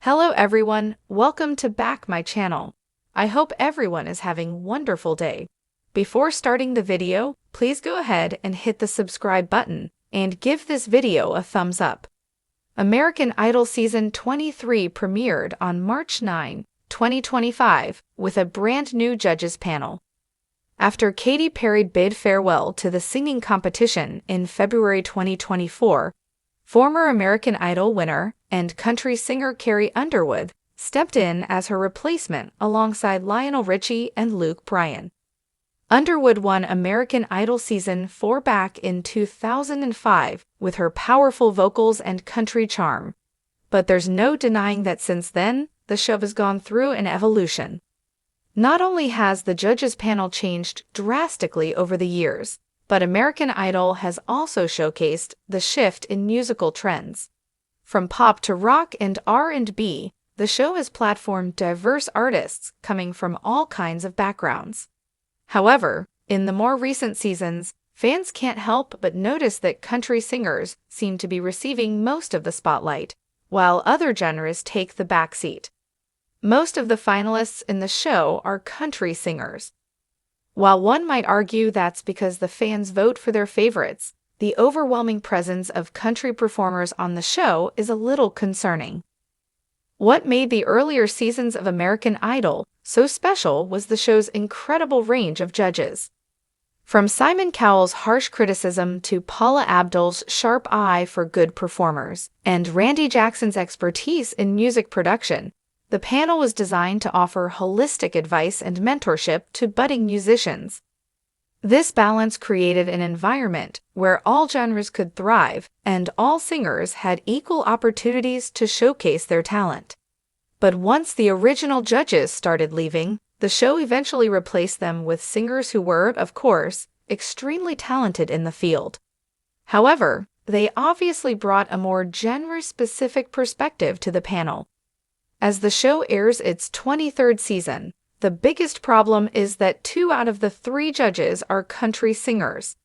Hello everyone, welcome to back my channel. I hope everyone is having wonderful day. Before starting the video, please go ahead and hit the subscribe button and give this video a thumbs up. American Idol Season 23 premiered on March 9, 2025 with a brand new judges panel. After Katy Perry bid farewell to the singing competition in February 2024, former American Idol winner and country singer Carrie Underwood stepped in as her replacement alongside Lionel Richie and Luke Bryan. Underwood won American Idol Season 4 back in 2005 with her powerful vocals and country charm. But there's no denying that since then, the show has gone through an evolution. Not only has the judges panel changed drastically over the years, but American Idol has also showcased the shift in musical trends. From pop to rock and R&B, the show has platformed diverse artists coming from all kinds of backgrounds. However, in the more recent seasons, fans can't help but notice that country singers seem to be receiving most of the spotlight, while other genres take the backseat. Most of the finalists in the show are country singers. While one might argue that's because the fans vote for their favorites, the overwhelming presence of country performers on the show is a little concerning. What made the earlier seasons of American Idol so special was the show's incredible range of judges. From Simon Cowell's harsh criticism to Paula Abdul's sharp eye for good performers, and Randy Jackson's expertise in music production, the panel was designed to offer holistic advice and mentorship to budding musicians. This balance created an environment where all genres could thrive and all singers had equal opportunities to showcase their talent. But once the original judges started leaving, the show eventually replaced them with singers who were, of course, extremely talented in the field. However, they obviously brought a more genre-specific perspective to the panel. As the show airs its 23rd season, the biggest problem is that 2 out of the 3 judges are country singers.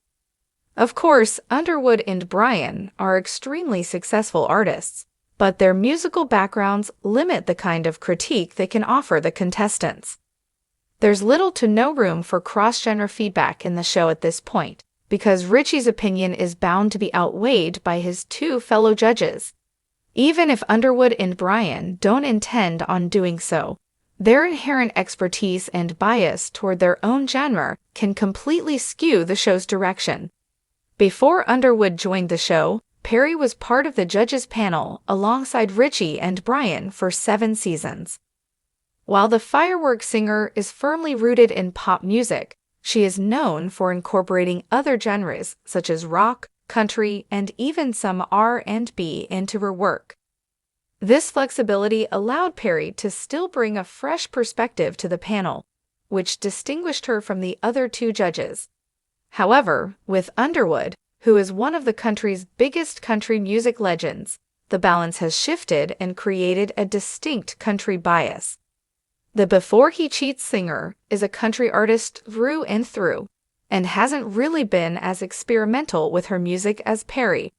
Of course, Underwood and Bryan are extremely successful artists, but their musical backgrounds limit the kind of critique they can offer the contestants. There's little to no room for cross-genre feedback in the show at this point, because Richie's opinion is bound to be outweighed by his 2 fellow judges. Even if Underwood and Bryan don't intend on doing so, their inherent expertise and bias toward their own genre can completely skew the show's direction. Before Underwood joined the show, Perry was part of the judges panel alongside Richie and Bryan for 7 seasons. While the fireworks singer is firmly rooted in pop music, she is known for incorporating other genres such as rock, country, and even some R&B into her work. This flexibility allowed Perry to still bring a fresh perspective to the panel, which distinguished her from the other 2 judges. However, with Underwood, who is one of the country's biggest country music legends, the balance has shifted and created a distinct country bias. The Before He Cheats singer is a country artist through and through, and hasn't really been as experimental with her music as Perry.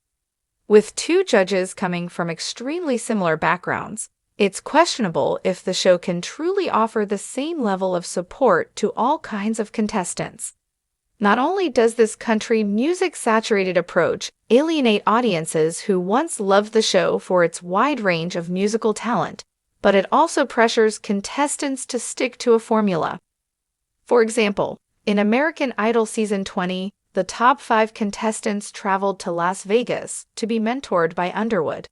With 2 judges coming from extremely similar backgrounds, it's questionable if the show can truly offer the same level of support to all kinds of contestants. Not only does this country music-saturated approach alienate audiences who once loved the show for its wide range of musical talent, but it also pressures contestants to stick to a formula. For example, in American Idol Season 20, the top 5 contestants traveled to Las Vegas to be mentored by Underwood.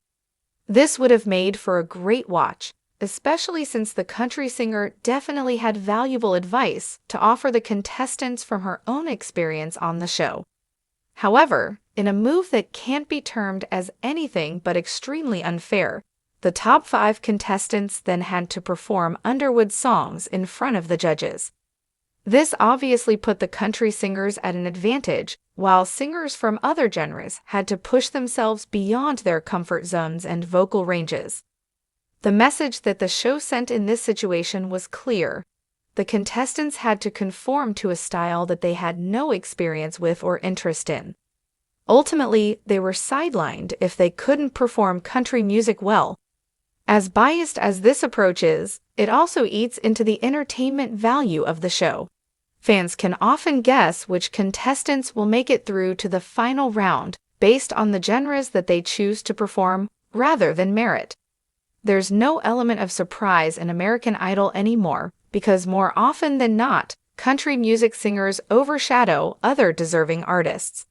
This would have made for a great watch, especially since the country singer definitely had valuable advice to offer the contestants from her own experience on the show. However, in a move that can't be termed as anything but extremely unfair, the top 5 contestants then had to perform Underwood's songs in front of the judges. This obviously put the country singers at an advantage, while singers from other genres had to push themselves beyond their comfort zones and vocal ranges. The message that the show sent in this situation was clear. The contestants had to conform to a style that they had no experience with or interest in. Ultimately, they were sidelined if they couldn't perform country music well. As biased as this approach is, it also eats into the entertainment value of the show. Fans can often guess which contestants will make it through to the final round based on the genres that they choose to perform rather than merit. There's no element of surprise in American Idol anymore because more often than not, country music singers overshadow other deserving artists.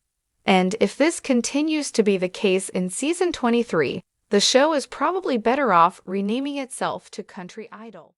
And if this continues to be the case in season 23, the show is probably better off renaming itself to Country Idol.